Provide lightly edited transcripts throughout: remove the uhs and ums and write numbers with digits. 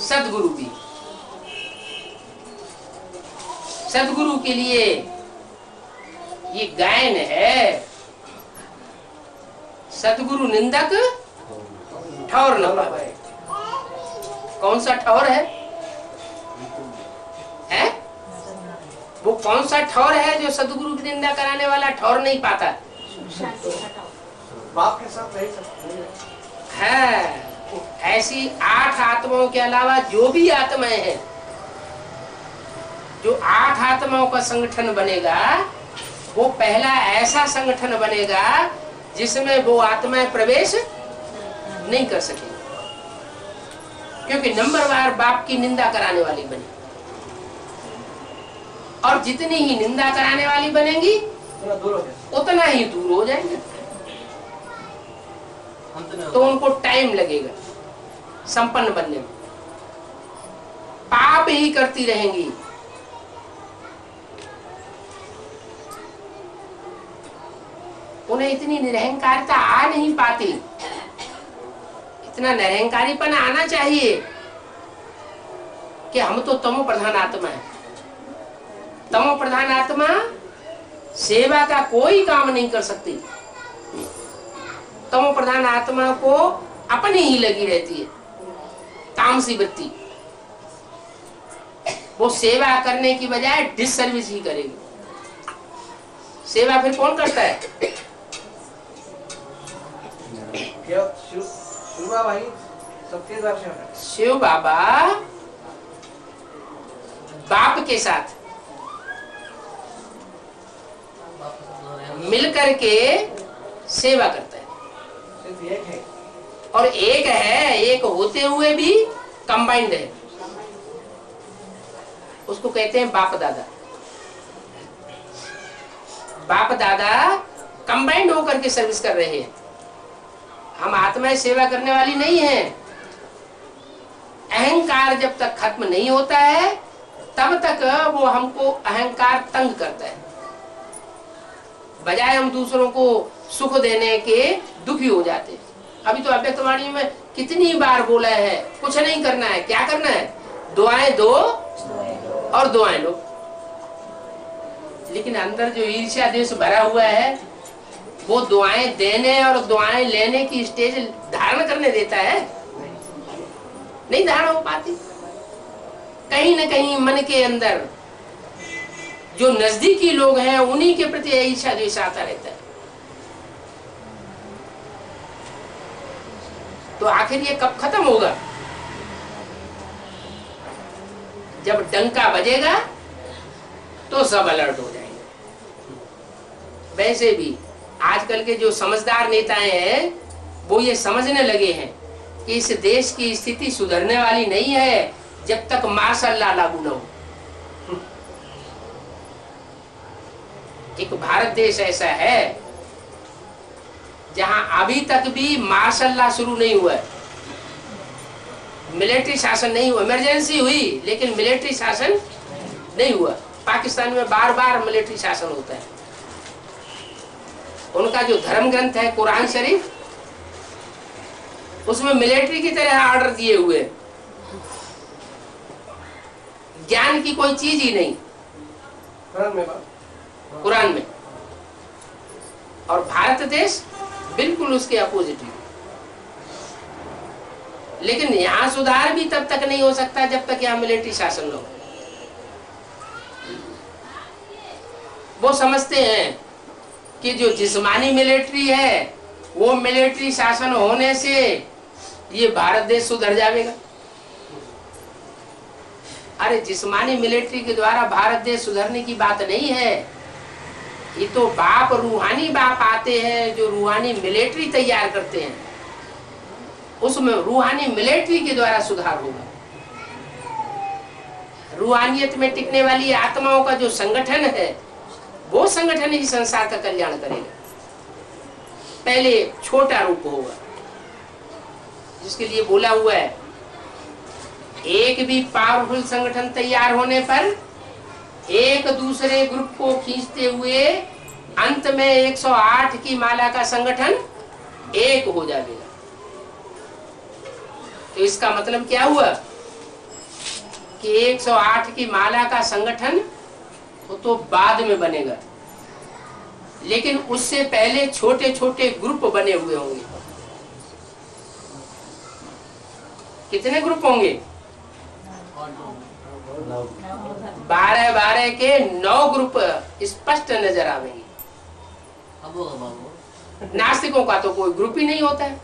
सदगुरु भी। सदगुरु के लिए ये गायन है, सदगुरु निंदक ठौर न पावे। कौन सा ठौर है? वो कौन सा ठौर है जो सदगुरु की निंदा कराने वाला ठौर नहीं पाता? बाप के साथ रह सकते है। ऐसी 8 आत्माओं के अलावा जो भी आत्माएं हैं, जो 8 आत्माओं का संगठन बनेगा, वो पहला ऐसा संगठन बनेगा जिसमें वो आत्माएं प्रवेश नहीं कर सकेंगी, क्योंकि नंबरवार बाप की निंदा कराने वाली बनी। और जितनी ही निंदा कराने वाली बनेंगी उतना ही दूर हो जाएंगे। तो उनको टाइम लगेगा संपन्न बनने में, पाप ही करती रहेंगी। उन्हें इतनी निरहंकारिता आ नहीं पाती। इतना निरहंकारीपन आना चाहिए कि हम तो तमो प्रधान आत्मा है। तमो प्रधान आत्मा सेवा का कोई काम नहीं कर सकती। तमो प्रधान आत्मा को अपनी ही लगी रहती है तामसी वृत्ति। वो सेवा करने की बजाय डिससर्विस ही करेगी। सेवा फिर कौन करता है? शिव बाबा बाप के साथ मिलकर के सेवा करता है। और एक है, एक होते हुए भी कंबाइंड है। उसको कहते हैं बाप दादा। बाप दादा कंबाइंड होकर के सर्विस कर रहे हैं। हम आत्माएं सेवा करने वाली नहीं है। अहंकार जब तक खत्म नहीं होता है तब तक वो हमको अहंकार तंग करता है। बजाय हम दूसरों को सुख देने के दुखी हो जाते हैं। अभी तो अव्यक्तवाणी में कितनी बार बोला है, कुछ नहीं करना है। क्या करना है? दुआएं दो और दुआएं लो। लेकिन अंदर जो ईर्ष्या द्वेष भरा हुआ है वो दुआएं देने और दुआएं लेने की स्टेज धारण करने देता है? नहीं धारण हो पाती। कहीं न कहीं मन के अंदर जो नजदीकी लोग हैं उन्हीं के प्रति ईर्ष्या द्वेष आता रहता है। तो आखिर ये कब खत्म होगा? जब डंका बजेगा तो सब अलर्ट हो जाएंगे। वैसे भी आजकल के जो समझदार नेताएं हैं वो ये समझने लगे हैं कि इस देश की स्थिति सुधरने वाली नहीं है जब तक मार्शल लॉ लागू न हो। एक भारत देश ऐसा है जहां अभी तक भी मार्शल लॉ शुरू नहीं हुआ है। मिलिट्री शासन नहीं हुआ। इमरजेंसी हुई लेकिन मिलिट्री शासन नहीं हुआ। पाकिस्तान में बार बार मिलिट्री शासन होता है। उनका जो धर्म ग्रंथ है कुरान शरीफ, उसमें मिलिट्री की तरह ऑर्डर दिए हुए। ज्ञान की कोई चीज ही नहीं कुरान में। और भारत देश बिल्कुल उसके अपोजिट है। लेकिन यहां सुधार भी तब तक नहीं हो सकता जब तक यहां मिलिट्री शासन न हो। वो समझते हैं कि जो जिस्मानी मिलिट्री है वो मिलिट्री शासन होने से ये भारत देश सुधर जाएगा। अरे जिस्मानी मिलिट्री के द्वारा भारत देश सुधरने की बात नहीं है। ये तो बाप रूहानी बाप आते हैं जो रूहानी मिलिट्री तैयार करते हैं। उसमें रूहानी मिलिट्री के द्वारा सुधार होगा। रूहानियत में टिकने वाली आत्माओं का जो संगठन है वो संगठन ही संसार का कल्याण करेगा। पहले छोटा रूप होगा जिसके लिए बोला हुआ है एक भी पावरफुल संगठन तैयार होने पर एक दूसरे ग्रुप को खींचते हुए अंत में 108 की माला का संगठन एक हो जाएगा। तो इसका मतलब क्या हुआ कि 108 की माला का संगठन तो बाद में बनेगा, लेकिन उससे पहले छोटे छोटे ग्रुप बने हुए होंगे। कितने ग्रुप होंगे? 12 के 9 ग्रुप स्पष्ट नजर आवेंगे। नास्तिकों का तो कोई ग्रुप ही नहीं होता है।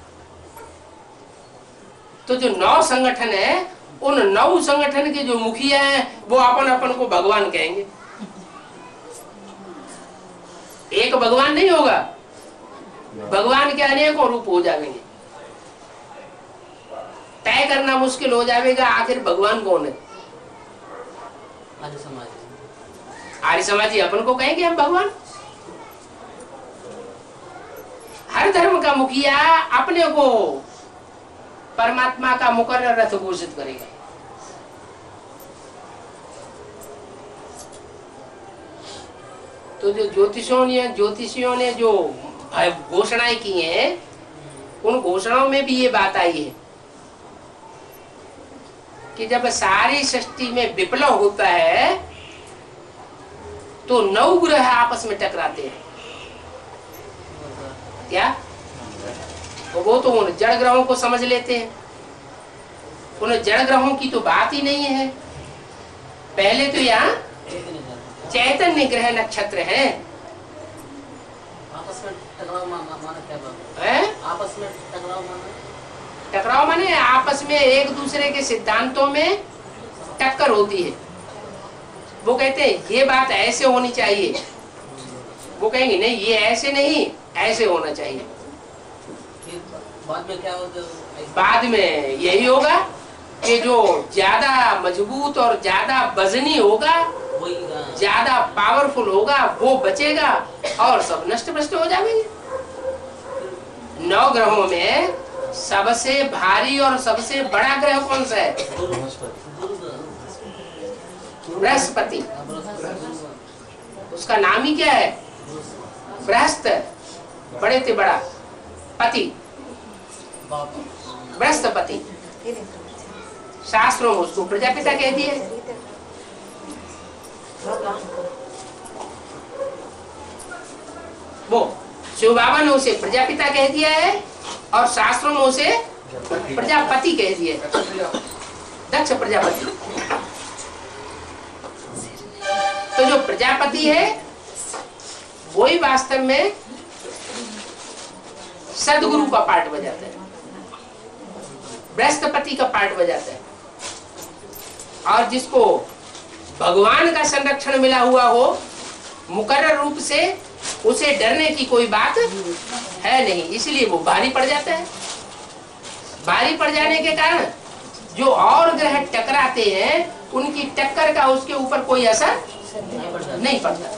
तो जो 9 संगठन है, उन 9 संगठन के जो मुखिया हैं वो अपन अपन को भगवान कहेंगे। एक भगवान नहीं होगा, भगवान के अनेकों रूप हो जाएंगे। तय करना मुश्किल हो जाएगा आखिर भगवान कौन है। आर्य समाजी अपन को कहेंगे हम भगवान। हर धर्म का मुखिया अपने को परमात्मा का मुकर्रर रथ घोषित करेगा। तो जो ज्योतिषियों ने जो घोषणाएं की हैं, उन घोषणाओं में भी ये बात आई है कि जब सारी सृष्टि में विप्लव होता है तो 9 ग्रह आपस में टकराते हैं। क्या? वो तो उन जड़ ग्रहों को समझ लेते हैं। उन जड़ ग्रहों की तो बात ही नहीं है। पहले तो यहाँ चैतन्य ग्रह नक्षत्र हैं। आपस में टकराव माना क्या बात है? आपस में टकराव माना, टकराव माने आपस में एक दूसरे के सिद्धांतों में टक्कर होती है। वो कहते हैं ये बात ऐसे होनी चाहिए, वो कहेंगे नहीं ये ऐसे नहीं, ऐसे होना चाहिए। बाद में क्या होगा? बाद में यही होगा कि जो ज्यादा मजबूत और ज्यादा वजनी होगा, ज्यादा पावरफुल होगा, वो बचेगा और सब नष्ट भ्रष्ट हो जाएंगे। 9 ग्रहों में सबसे भारी और सबसे बड़ा ग्रह कौन सा है? बृहस्पति। उसका नाम ही क्या है? बृहस्पति। बड़े से बड़ा पति, बृहस्पति। शास्त्रों में उसको प्रजापिता कह दिए। वो शिव बाबा ने उसे प्रजापिता कह दिया है और शास्त्रों में उसे प्रजापति कह दिया, दक्ष प्रजापति। तो जो प्रजापति है वही वास्तव में सदगुरु का पार्ट बजाता है, बृहस्पति का पार्ट बजाता है। और जिसको भगवान का संरक्षण मिला हुआ हो मुकर्रर रूप से, उसे डरने की कोई बात है नहीं, इसलिए वो भारी पड़ जाता है। भारी पड़ जाने के कारण जो और ग्रह टकराते हैं उनकी टक्कर का उसके ऊपर कोई असर नहीं पड़ता।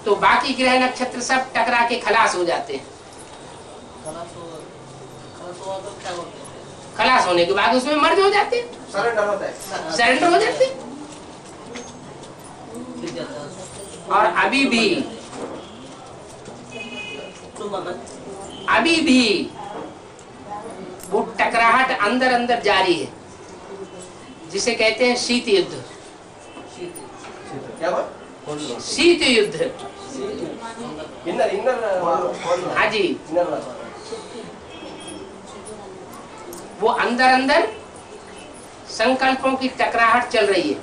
तो बाकी ग्रह नक्षत्र सब टकरा के खलास हो जाते हैं। खलास होने के बाद उसमें मर्ज हो जाते हैं, सरेंडर हो जाते हैं। और अभी भी वो टकराहट अंदर अंदर जारी है, जिसे कहते हैं शीत युद्ध। शीत युद्ध, हाँ जी। वो अंदर अंदर संकल्पों की टकराहट चल रही है।